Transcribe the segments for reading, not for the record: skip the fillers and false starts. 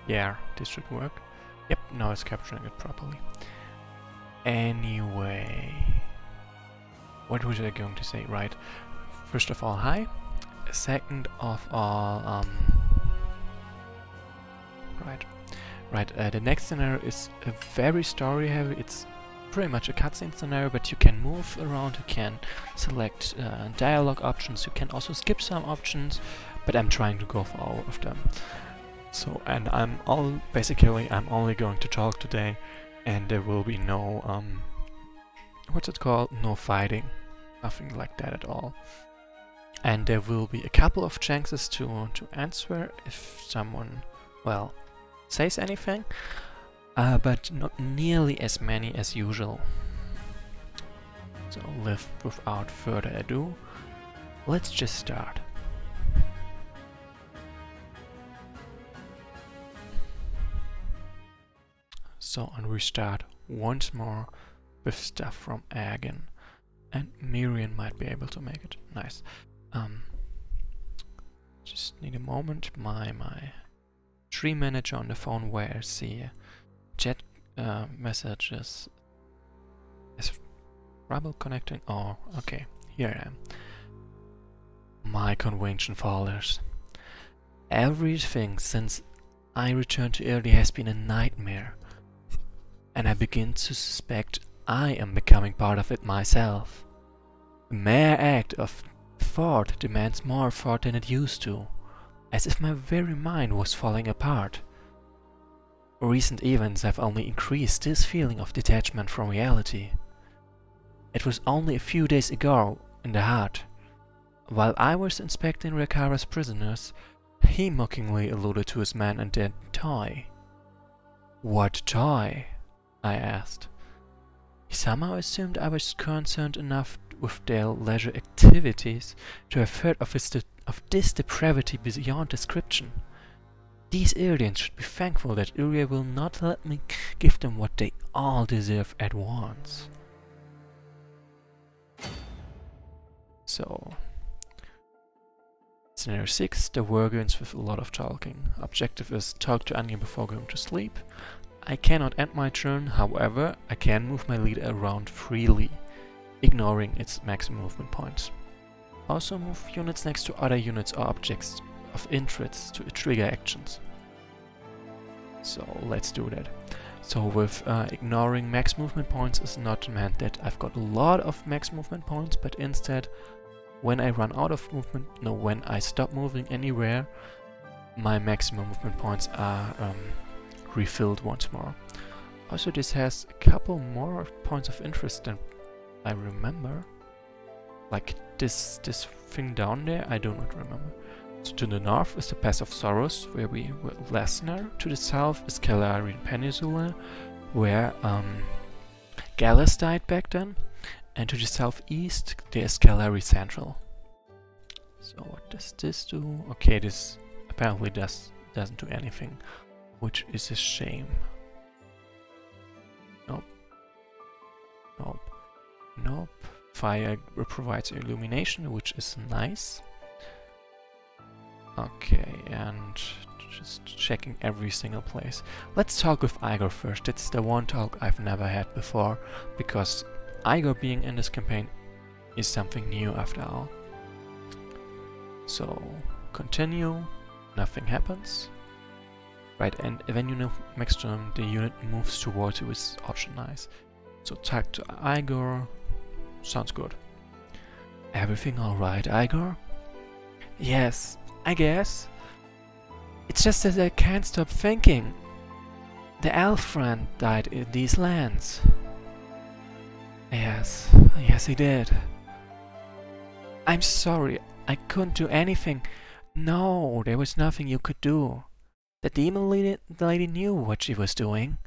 Yeah, this should work. Yep, now it's capturing it properly. Anyway, what was I going to say? Right, first of all, hi. Second of all, the next scenario is a very story heavy. It's pretty much a cutscene scenario, but you can move around, you can select dialogue options, you can also skip some options, but I'm trying to go for all of them. So, and I'm only going to talk today, and there will be no, what's it called? No fighting. Nothing like that at all. And there will be a couple of chances to answer if someone, well, says anything, but not nearly as many as usual. So, without further ado, let's just start. So, and we start once more with stuff from Agon, and Miriam might be able to make it. Nice. Just need a moment. My tree manager on the phone, where I see chat messages is trouble connecting. Oh, okay, here I am. My convention followers. Everything since I returned to Italy has been a nightmare, and I begin to suspect I am becoming part of it myself. The mere act of thought demands more thought than it used to, as if my very mind was falling apart. Recent events have only increased this feeling of detachment from reality. It was only a few days ago, in the hut, while I was inspecting Rekara's prisoners, he mockingly alluded to his man and their toy. What toy? I asked. He somehow assumed I was concerned enough with their leisure activities to have heard of this depravity beyond description. These aliens should be thankful that Ilya will not let me give them what they all deserve at once. So, scenario 6, the Worgans with a lot of talking. Objective is talk to Anya before going to sleep. I cannot end my turn, however, I can move my leader around freely, ignoring its maximum movement points. Also move units next to other units or objects of interest to trigger actions. So let's do that. So with ignoring max movement points is not meant that I've got a lot of max movement points, but instead when I run out of movement, when I stop moving anywhere, my maximum movement points are refilled once more. Also, this has a couple more points of interest than I remember. Like this thing down there, I do not remember. So to the north is the Pass of Sorrows, where we were Lesnar. To the south is Calarian Peninsula, where Gallus died back then. And to the southeast there is Calari Central. So what does this do? Okay, this apparently doesn't do anything, which is a shame. Nope. Nope. Nope. Fire provides illumination, which is nice. Okay, and just checking every single place. Let's talk with Igor first. It's the one talk I've never had before, because Igor being in this campaign is something new after all. So, continue, nothing happens. Right, and when you move next to him, the unit moves towards you, which is also nice. So talk to Igor, sounds good. Everything alright, Igor? Yes, I guess. It's just that I can't stop thinking. The elf friend died in these lands. Yes, he did. I'm sorry, I couldn't do anything. No, there was nothing you could do. The demon lady knew what she was doing.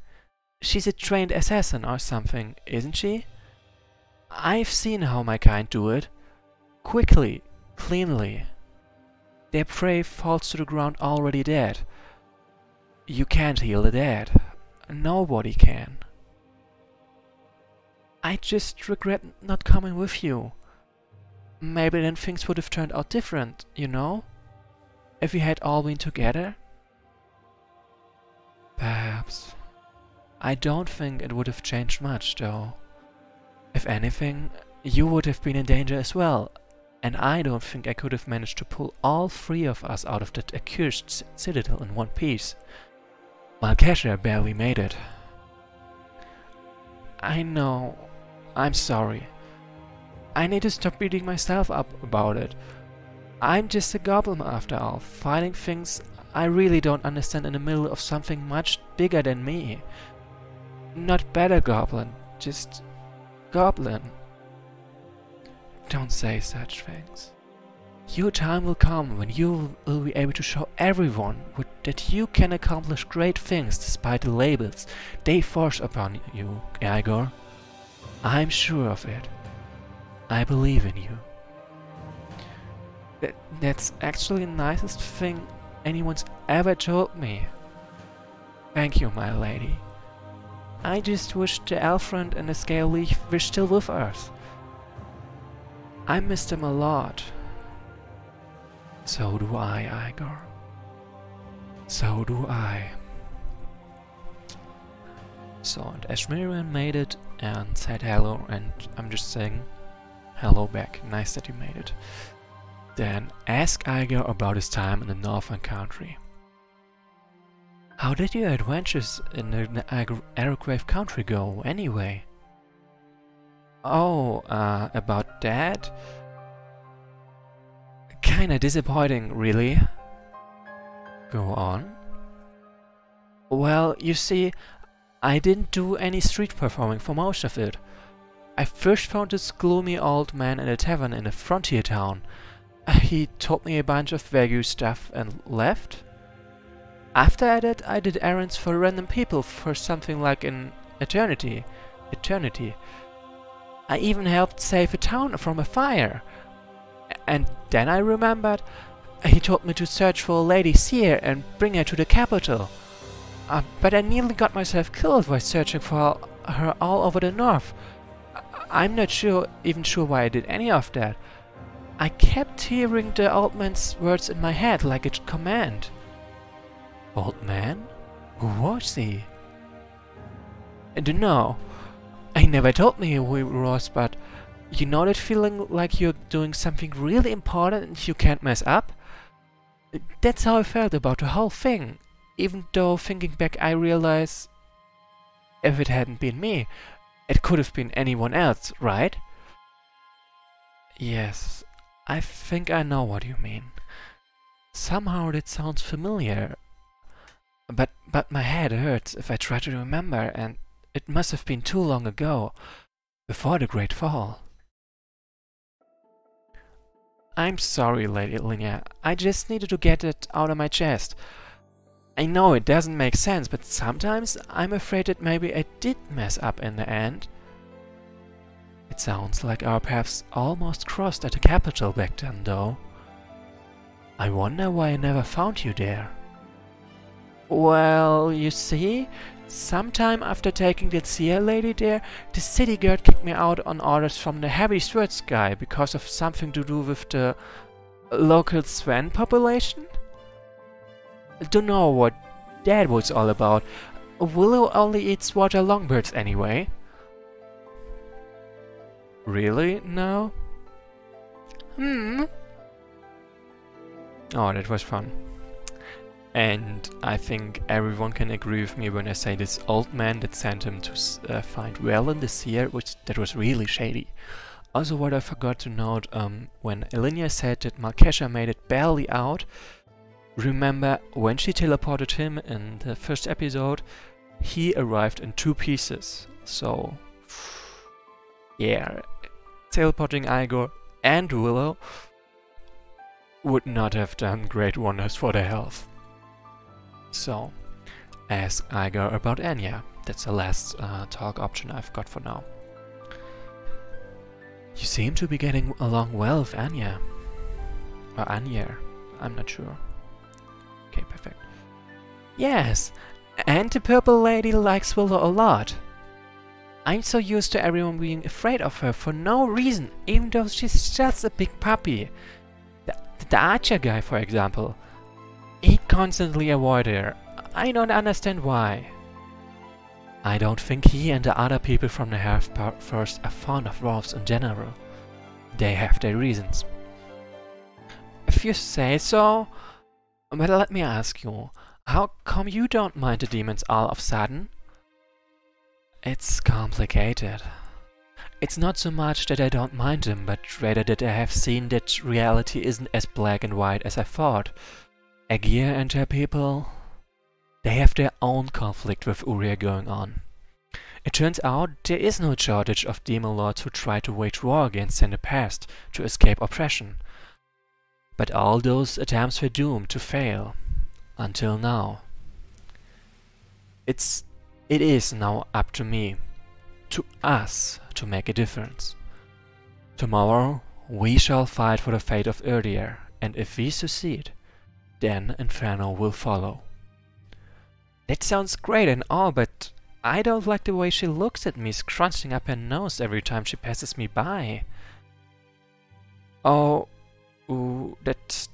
She's a trained assassin or something, isn't she? I've seen how my kind do it. Quickly, cleanly. Their prey falls to the ground already dead. You can't heal the dead. Nobody can. I just regret not coming with you. Maybe then things would have turned out different, you know? If we had all been together. I don't think it would have changed much, though. If anything, you would have been in danger as well, and I don't think I could have managed to pull all three of us out of that accursed citadel in one piece. Malkesha barely made it. I know. I'm sorry. I need to stop beating myself up about it. I'm just a goblin after all, fighting things I really don't understand in the middle of something much bigger than me. Not better goblin, just goblin. Don't say such things. Your time will come when you will be able to show everyone that you can accomplish great things despite the labels they force upon you, Igor. I'm sure of it. I believe in you. That's actually the nicest thing anyone's ever told me. Thank you, my lady. I just wish the Elfriend and the Scale Leaf were still with us. I miss them a lot. So do I, Igor. So do I. So, and Ashmirian made it and said hello, and I'm just saying hello back. Nice that you made it. Then ask Igor about his time in the Northern Country. How did your adventures in the Arrowgrave Country go, anyway? Oh, about that? Kinda disappointing, really. Go on. Well, you see, I didn't do any street performing for most of it. I first found this gloomy old man in a tavern in a frontier town. He told me a bunch of vague stuff and left. After that, I did errands for random people for something like an eternity. I even helped save a town from a fire. And then I remembered, he told me to search for a lady seer and bring her to the capital. But I nearly got myself killed while searching for her all over the north. I'm not even sure why I did any of that. I kept hearing the old man's words in my head like a command. Old man? Who was he? I don't know. He never told me who he was, but you know that feeling like you're doing something really important and you can't mess up? That's how I felt about the whole thing, even though thinking back I realize if it hadn't been me, it could have been anyone else, right? Yes, I think I know what you mean. Somehow that sounds familiar. But my head hurts if I try to remember, and it must have been too long ago, before the Great Fall. I'm sorry, Lady Linnea. I just needed to get it out of my chest. I know it doesn't make sense, but sometimes I'm afraid that maybe I did mess up in the end. It sounds like our paths almost crossed at the capital back then, though. I wonder why I never found you there. Well, you see, sometime after taking that seer lady there, the city guard kicked me out on orders from the heavy swords guy because of something to do with the local Sven population? Don't know what that was all about. Willow only eats water longbirds anyway. Really? No? Oh, that was fun. And I think everyone can agree with me when I say this old man that sent him to find Wellen the Seer, that was really shady. Also, what I forgot to note, when Elinia said that Malkesha made it barely out, remember when she teleported him in the first episode, he arrived in 2 pieces. So, yeah, teleporting Igor and Willow would not have done great wonders for their health. So, ask Igor about Anya. That's the last talk option I've got for now. You seem to be getting along well with Anya. Or Anya, I'm not sure. Okay, perfect. Yes, and the purple lady likes Willow a lot. I'm so used to everyone being afraid of her for no reason, even though she's just a big puppy. The archer guy, for example. He constantly avoided her. I don't understand why. I don't think he and the other people from the Hearth are fond of wolves in general. They have their reasons. If you say so, but let me ask you, how come you don't mind the demons all of a sudden? It's complicated. It's not so much that I don't mind them, but rather that I have seen that reality isn't as black and white as I thought. Aegir and her people, they have their own conflict with Uriel going on. It turns out there is no shortage of demon lords who try to wage war against in the past to escape oppression. But all those attempts were doomed to fail. Until now. It is now up to me, to us, to make a difference. Tomorrow we shall fight for the fate of Erdier, and if we succeed, then Inferno will follow. That sounds great and all, but I don't like the way she looks at me, scrunching up her nose every time she passes me by. Oh, ooh, that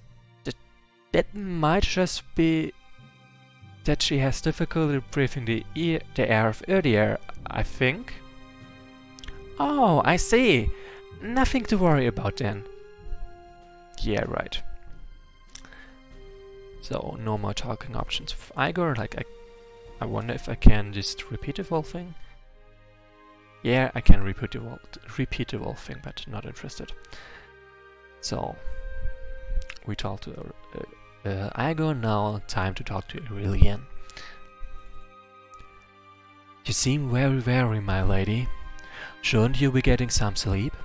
might just be that she has difficulty breathing the air of Erdier, I think. Oh, I see. Nothing to worry about then. Yeah, right. So, no more talking options with Igor. Like, I wonder if I can just repeat the whole thing. Yeah, I can repeat the whole thing, but not interested. So, we talk to Igor. Now, time to talk to Aurelian. You seem very weary, my lady. Shouldn't you be getting some sleep?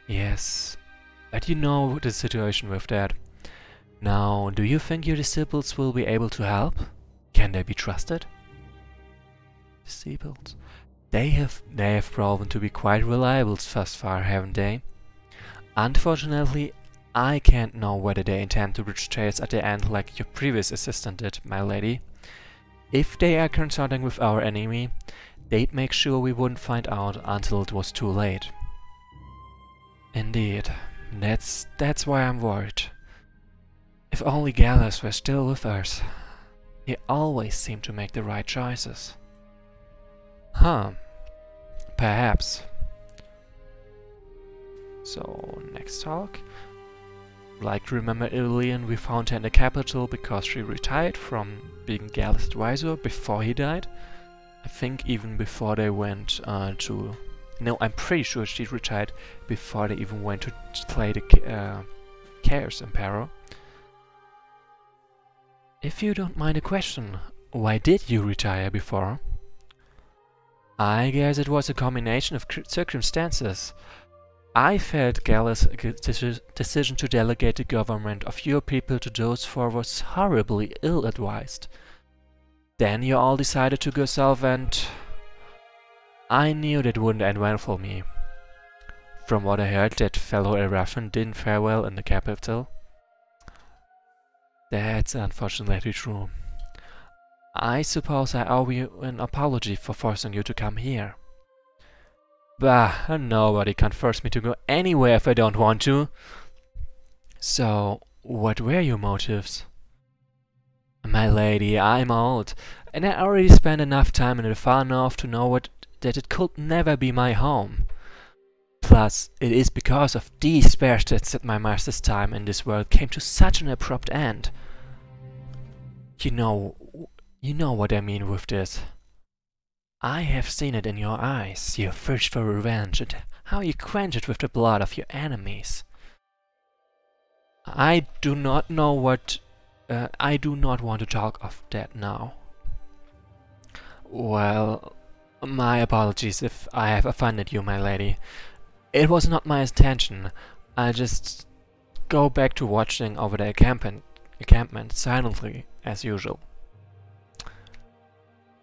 Yes, but you know the situation with that. Now, do you think your disciples will be able to help? Can they be trusted? Disciples? They have proven to be quite reliable thus far, haven't they? Unfortunately, I can't know whether they intend to reach trails at the end like your previous assistant did, my lady. If they are consulting with our enemy, they'd make sure we wouldn't find out until it was too late. Indeed, that's why I'm worried. If only Gallus were still with us. He always seemed to make the right choices. Huh. Perhaps. So, next talk. Like, remember Aurelian, we found her in the capital because she retired from being Gallus' advisor before he died. I think even before they went to... No, I'm pretty sure she retired before they even went to play the Chaos Emperor. If you don't mind a question, why did you retire before? I guess it was a combination of circumstances. I felt Gallus' decision to delegate the government of your people to those four was horribly ill-advised. Then you all decided to go south and... I knew that wouldn't end well for me. From what I heard, that fellow Erafin didn't fare well in the capital. That's unfortunately true. I suppose I owe you an apology for forcing you to come here. Bah, nobody can force me to go anywhere if I don't want to. So, what were your motives? My lady, I'm old, and I already spent enough time in the far north to know that it could never be my home. Plus, it is because of these bastards that my master's time in this world came to such an abrupt end. You know what I mean with this. I have seen it in your eyes, your thirst for revenge, and how you quench it with the blood of your enemies. I do not want to talk of that now. Well, my apologies if I have offended you, my lady. It was not my intention. I'll just go back to watching over the encampment silently, as usual.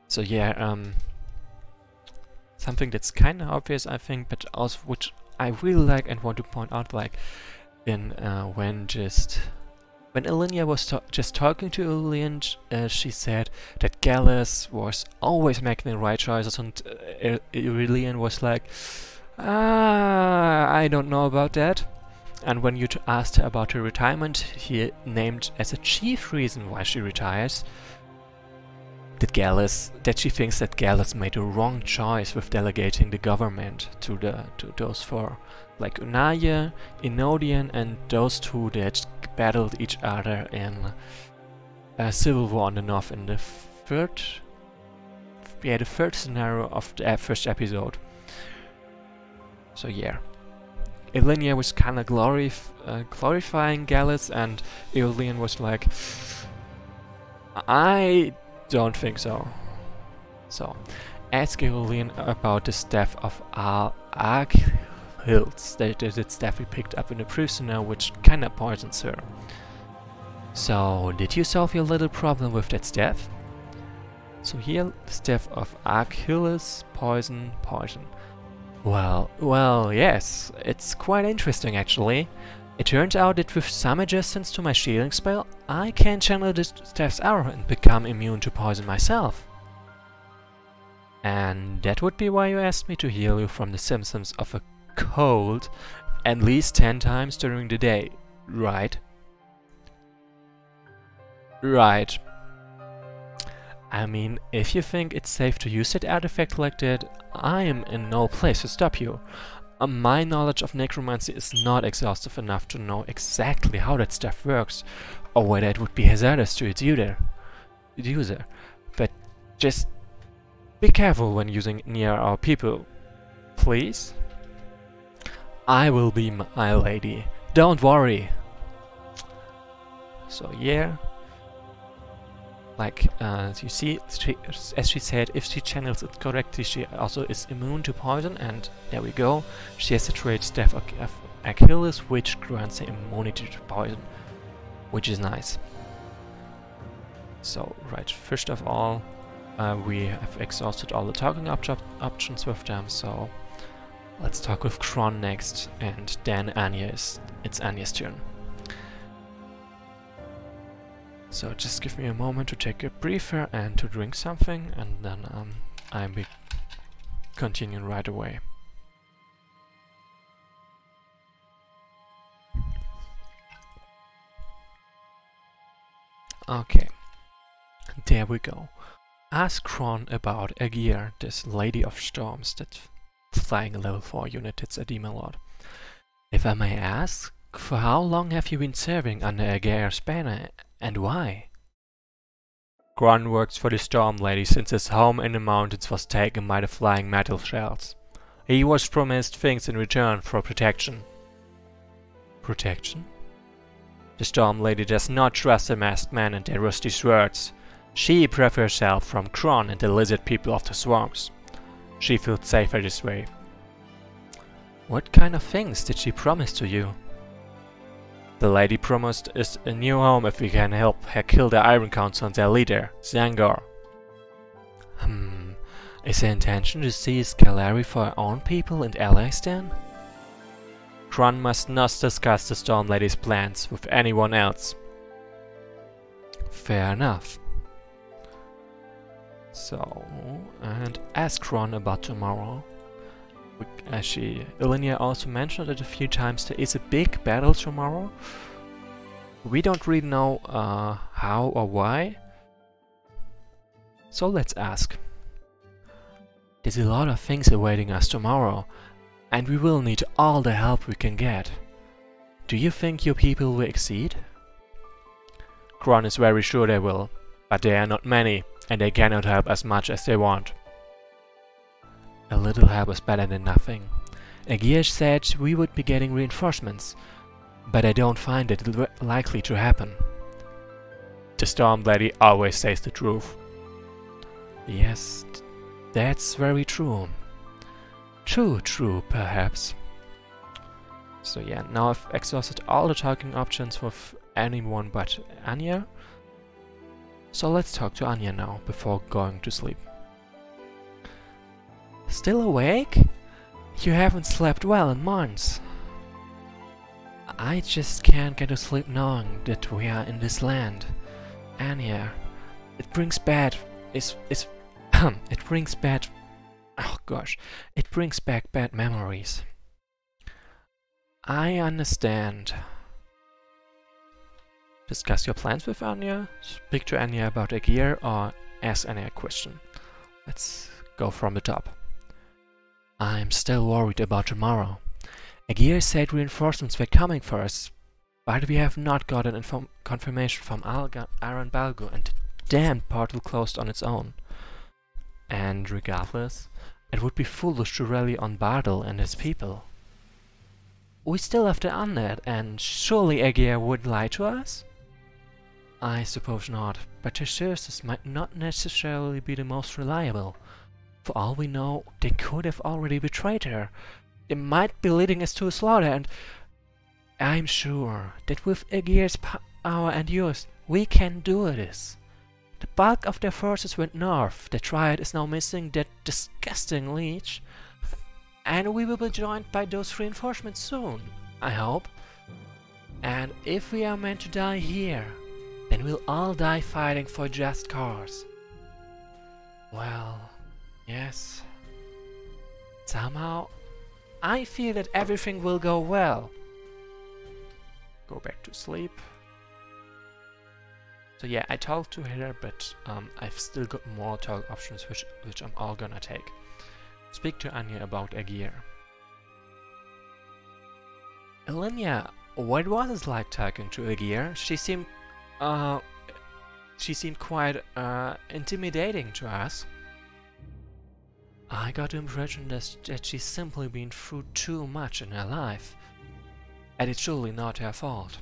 So yeah, something that's kind of obvious, I think, but also which I really like and want to point out, like in when Elenia was just talking to Aurelian, she said that Gallus was always making the right choices, and Aurelian was like, I don't know about that. And when you asked her about her retirement, he named as a chief reason why she retires that she thinks that Gallus made a wrong choice with delegating the government to those four, like Unaya, Enodian, and those two that battled each other in a civil war on the north in the third scenario of the first episode. So yeah, Ilinia was kind of glorifying Gallus, and Aeolian was like, I don't think so. So, ask Aeolian about the staff of Achilles, the staff we picked up in the prisoner, which kinda poisons her. So, did you solve your little problem with that staff? So here, the staff of Achilles, poison. Well, yes, it's quite interesting actually. It turns out that with some adjustments to my shielding spell, I can channel the staff's aura and become immune to poison myself. And that would be why you asked me to heal you from the symptoms of a cold at least 10 times during the day, right? Right. I mean, if you think it's safe to use that artifact like that, I am in no place to stop you. My knowledge of necromancy is not exhaustive enough to know exactly how that stuff works, or whether it would be hazardous to its user. But just be careful when using near our people, please. I will be, my lady. Don't worry. So yeah. Like, you see, as she said, if she channels it correctly, she also is immune to poison, and there we go. She has the trait Staff of Achilles, which grants her immunity to poison, which is nice. So, right, first of all, we have exhausted all the talking options with them, so let's talk with Kron next, and then it's Anya's turn. So just give me a moment to take a breather and to drink something, and then I'll be continuing right away. Okay, there we go. Ask Kron about Aegir, this Lady of Storms that's flying a level 4 unit that's a Demon Lord. If I may ask, for how long have you been serving under Aegir's banner, and why? Kron works for the Storm Lady since his home in the mountains was taken by the flying metal shells. He was promised things in return for protection. Protection? The Storm Lady does not trust the masked men and their rusty swords. She prefers help from Kron and the lizard people of the swarms. She feels safer this way. What kind of things did she promise to you? The lady promised us a new home if we can help her kill the Iron Council and their leader, Zangor. Is her intention to seize Scalari for her own people and allies then? Kron must not discuss the Storm Lady's plans with anyone else. Fair enough. So, and ask Kron about tomorrow. Ilinia also mentioned it a few times, there is a big battle tomorrow. We don't really know how or why. So let's ask. There's a lot of things awaiting us tomorrow, and we will need all the help we can get. Do you think your people will exceed? Kron is very sure they will, but they are not many, and they cannot help as much as they want. A little help is better than nothing. Aegir said we would be getting reinforcements, but I don't find it likely to happen. The Storm Lady always says the truth. Yes, that's very true. Too true, perhaps. So yeah, now I've exhausted all the talking options with anyone but Anya. So let's talk to Anya now, before going to sleep. Still awake? You haven't slept well in months. I just can't get to sleep knowing that we are in this land. Anya, it brings back bad memories. I understand. Discuss your plans with Anya, speak to Anya about Aegir, or ask any question. Let's go from the top. I'm still worried about tomorrow. Aegir said reinforcements were coming for us, but we have not gotten confirmation from Aran Balgu, and the damned portal closed on its own. And regardless, it would be foolish to rally on Bardal and his people. We still have the Undead, and surely Aegir wouldn't lie to us? I suppose not, but their sources might not necessarily be the most reliable. For all we know, they could have already betrayed her. They might be leading us to a slaughter, and I'm sure that with Aegir's power and yours, we can do this. The bulk of their forces went north, the Triad is now missing that disgusting leech, and we will be joined by those reinforcements soon, I hope. And if we are meant to die here, then we'll all die fighting for just cause. Well, yes. Somehow, I feel that everything will go well. Go back to sleep. So yeah, I talked to her, but I've still got more talk options which I'm all gonna take. Speak to Anya about Aegir. Elenia, what was it like talking to Aegir? She seemed quite intimidating to us. I got the impression that she's simply been through too much in her life, and it's surely not her fault.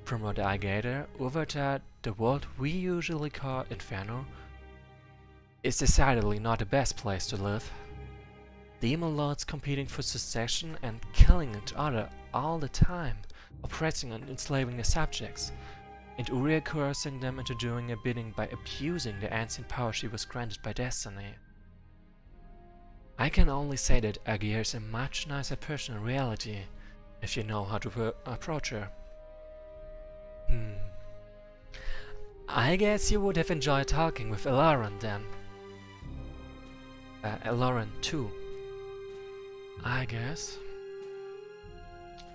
From what I gather, Uverta, the world we usually call Inferno, is decidedly not the best place to live. Demon lords competing for succession and killing each other all the time, oppressing and enslaving their subjects, and Uria coercing them into doing her bidding by abusing the ancient power she was granted by destiny. I can only say that Aegir is a much nicer person in reality, if you know how to approach her. I guess you would have enjoyed talking with Elaran then. Elaran too. I guess.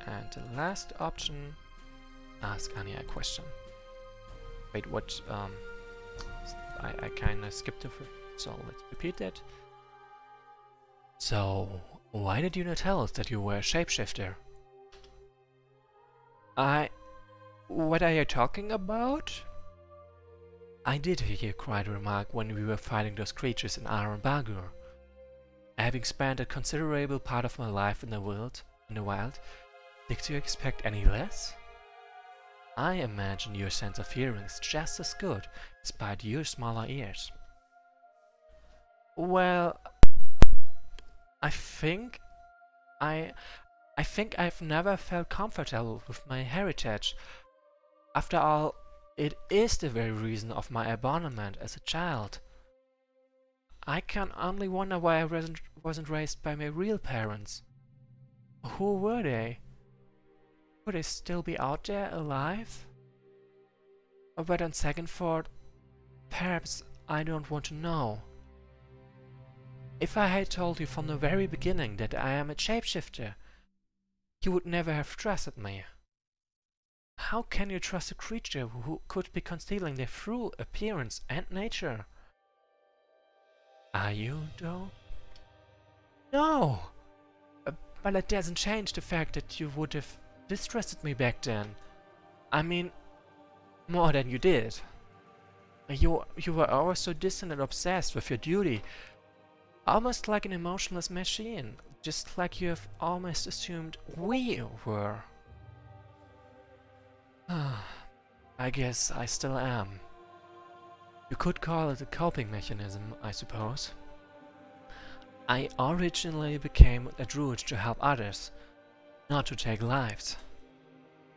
And the last option, ask Anya a question. Wait, what? I kinda skipped over, so let's repeat that. So, why did you not tell us that you were a shapeshifter? What are you talking about? I did hear you quite remark when we were fighting those creatures in Aran Balgur. Having spent a considerable part of my life in the wild, did you expect any less? I imagine your sense of hearing is just as good, despite your smaller ears. Well, I think I've never felt comfortable with my heritage. After all, it is the very reason of my abandonment as a child. I can only wonder why I wasn't raised by my real parents. Who were they? Could they still be out there, alive? But on second thought, perhaps I don't want to know. If I had told you from the very beginning that I am a shapeshifter, you would never have trusted me. How can you trust a creature who could be concealing their true appearance and nature? Are you, though? No! But it doesn't change the fact that you would have distrusted me back then. I mean, more than you did. You were always so distant and obsessed with your duty, almost like an emotionless machine, just like you have almost assumed we were. I guess I still am. You could call it a coping mechanism, I suppose. I originally became a druid to help others, not to take lives.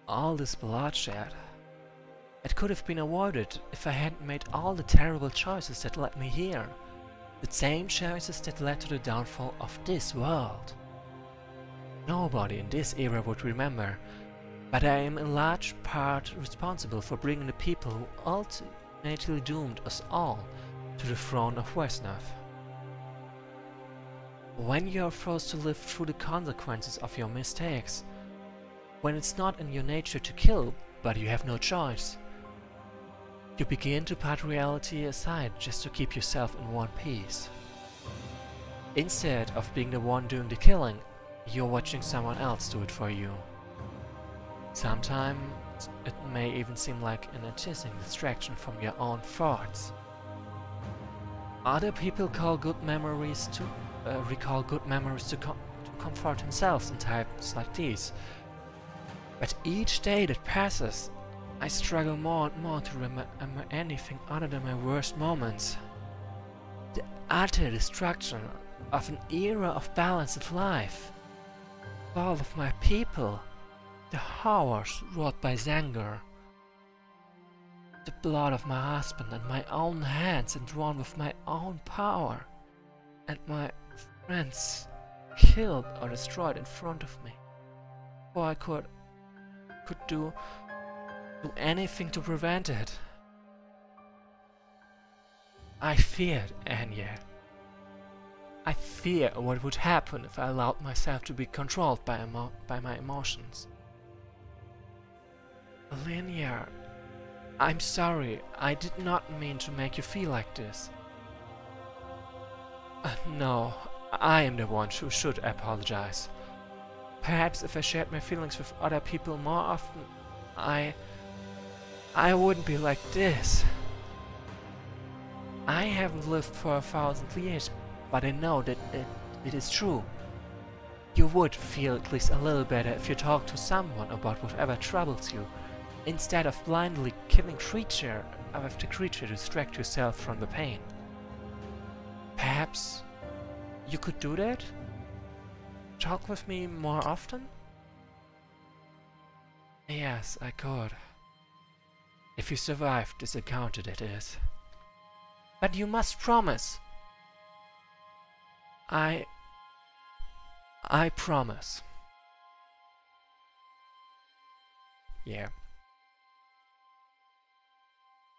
All this bloodshed, it could have been avoided if I hadn't made all the terrible choices that led me here. The same choices that led to the downfall of this world. Nobody in this era would remember, but I am in large part responsible for bringing the people who ultimately doomed us all to the throne of Wesnoth. When you are forced to live through the consequences of your mistakes, when it's not in your nature to kill, but you have no choice, You begin to put reality aside just to keep yourself in one piece. Instead of being the one doing the killing, you're watching someone else do it for you. Sometimes it may even seem like an artistic distraction from your own thoughts. Other people recall good memories to comfort themselves in times like these. But each day that passes, I struggle more and more to remember anything other than my worst moments. The utter destruction of an era of balanced life. All of my people. The horrors wrought by Zanger. The blood of my husband and my own hands and drawn with my own power. And my friends killed or destroyed in front of me. Or I could do anything to prevent it. I feared Anya. I fear what would happen if I allowed myself to be controlled by my emotions. Linear, I'm sorry, I did not mean to make you feel like this. No, I am the one who should apologize. Perhaps if I shared my feelings with other people more often, I wouldn't be like this. I haven't lived for 1,000 years, but I know that it is true. You would feel at least a little better if you talked to someone about whatever troubles you, instead of blindly killing creature after creature to distract yourself from the pain. Perhaps you could do that? Talk with me more often? Yes, I could. If you survived this encounter, that is. But you must promise. I promise. Yeah.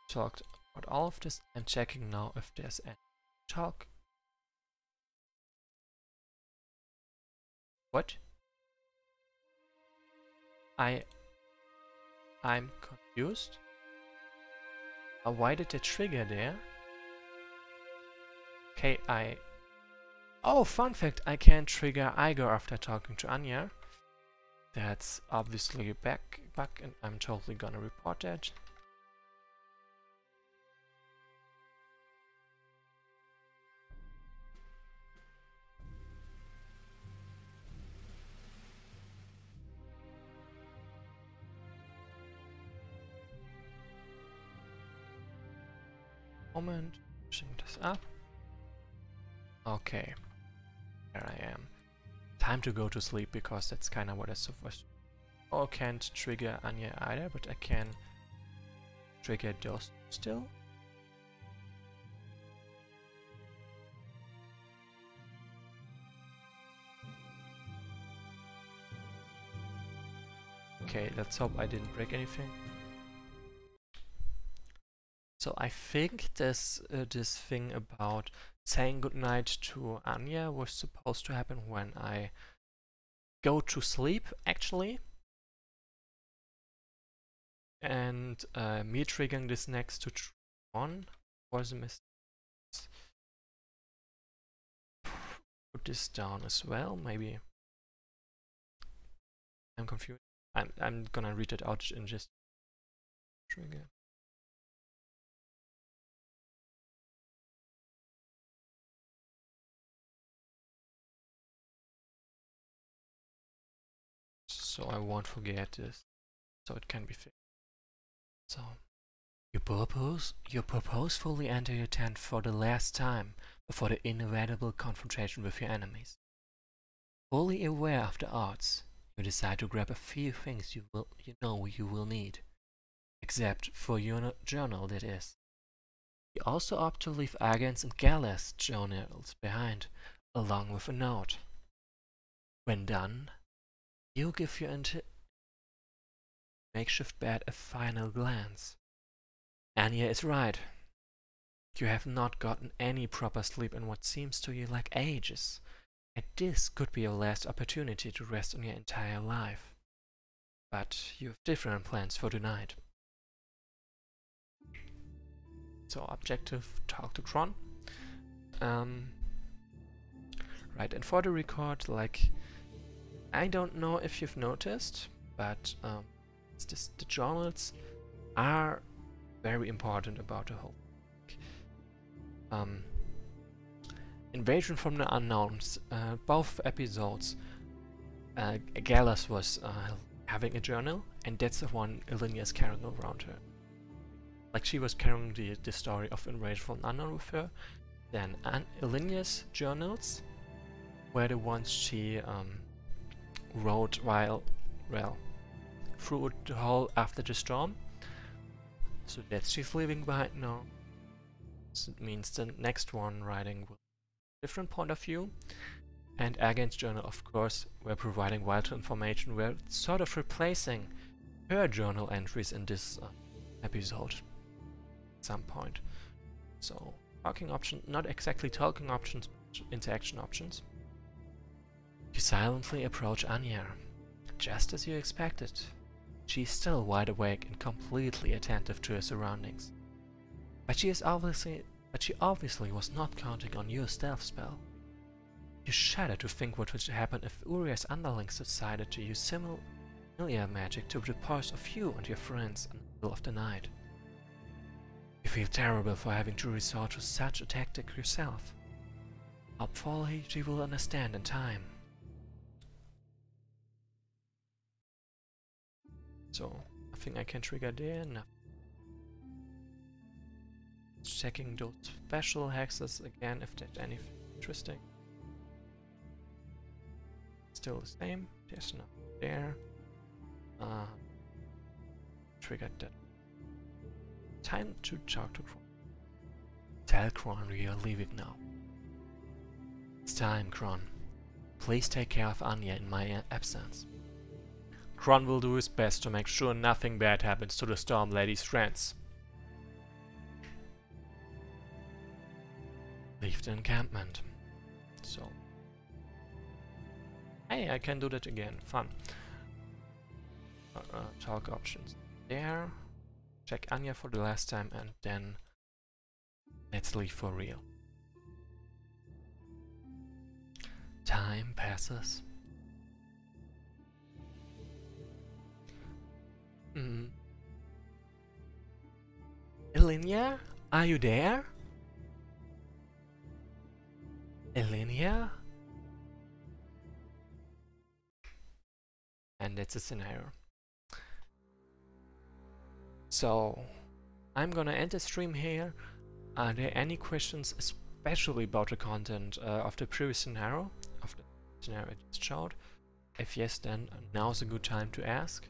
Talked about all of this. I'm checking now if there's any talk. What? I'm confused. Why did the trigger there? Okay, oh, fun fact, I can trigger Igor after talking to Anya. That's obviously bug, and I'm totally gonna report that. Moment, pushing this up. Okay, there I am. Time to go to sleep because that's kind of what I'm supposed to. Oh, I can't trigger Anya either, but I can trigger those still. Okay, let's hope I didn't break anything. So I think this thing about saying goodnight to Anya was supposed to happen when I go to sleep, actually. And me triggering this next to Tron was a mistake. Put this down as well, maybe. I'm confused. I'm gonna read it out in just trigger. So I won't forget this, so it can be fixed. So, you purposefully enter your tent for the last time before the inevitable confrontation with your enemies. Fully aware of the odds, you decide to grab a few things you will need. Except for your journal, that is. You also opt to leave Agans and Gallus journals behind, along with a note. When done, you give your makeshift bed a final glance. Anya is right. You have not gotten any proper sleep in what seems to you like ages, and this could be your last opportunity to rest on your entire life. But you have different plans for tonight. So objective, talk to Kron. Right, and for the record, like, I don't know if you've noticed, but it's just the journals are very important about the whole thing. Invasion from the Unknowns, both episodes, Gallus was having a journal, and that's the one Ilinia is carrying around her. Like, she was carrying the story of Invasion from the Unknown with her. Then Ilinia's journals were the ones she wrote while, well, through the whole after the storm. So that she's leaving behind now. So it means the next one writing with a different point of view. And Agan's journal, of course, we're providing vital information. We're sort of replacing her journal entries in this episode at some point. So talking option, not exactly talking options, but interaction options. You silently approach Anya, just as you expected. She's still wide awake and completely attentive to her surroundings. But she obviously was not counting on your stealth spell. You shudder to think what would happen if Uriah's underlings decided to use similar magic to dispose of you and your friends in the middle of the night. You feel terrible for having to resort to such a tactic yourself. Hopefully, she will understand in time. So, nothing I can trigger there, nothing. Checking those special hexes again if there's anything interesting. Still the same, there's nothing there. Triggered that. Time to talk to Kron. Tell Kron we are leaving now. It's time, Kron. Please take care of Anya in my absence. Kron will do his best to make sure nothing bad happens to the Storm Lady's friends. Leave the encampment. So. Hey, I can do that again. Fun. Talk options. There. Check Anya for the last time and then let's leave for real. Time passes. Ilinia? Are you there? Ilinia? And that's a scenario. So, I'm gonna end the stream here. Are there any questions, especially about the content of the previous scenario? Of the scenario I just showed? If yes, then now's a good time to ask.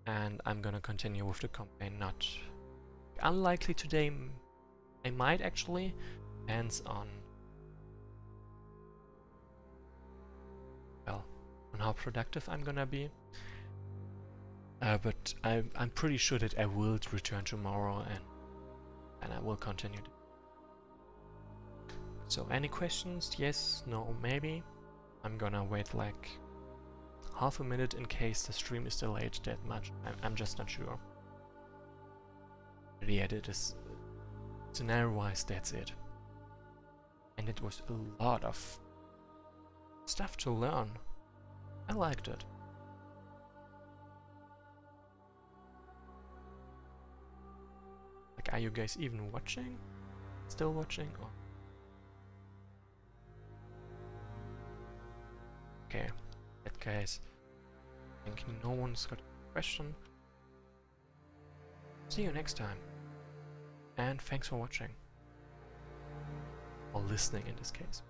And I'm gonna continue with the campaign. Not unlikely today. I might actually. Depends on, well, on how productive I'm gonna be. But I'm pretty sure that I will return tomorrow and I will continue. So any questions? Yes, no, maybe. I'm gonna wait like half a minute in case the stream is delayed that much. I'm just not sure. But yeah, that is scenario-wise, that's it. And it was a lot of stuff to learn. I liked it. Like, are you guys even watching? Still watching? Or okay, in that case, I think no one's got a question. See you next time. And thanks for watching. Or listening in this case.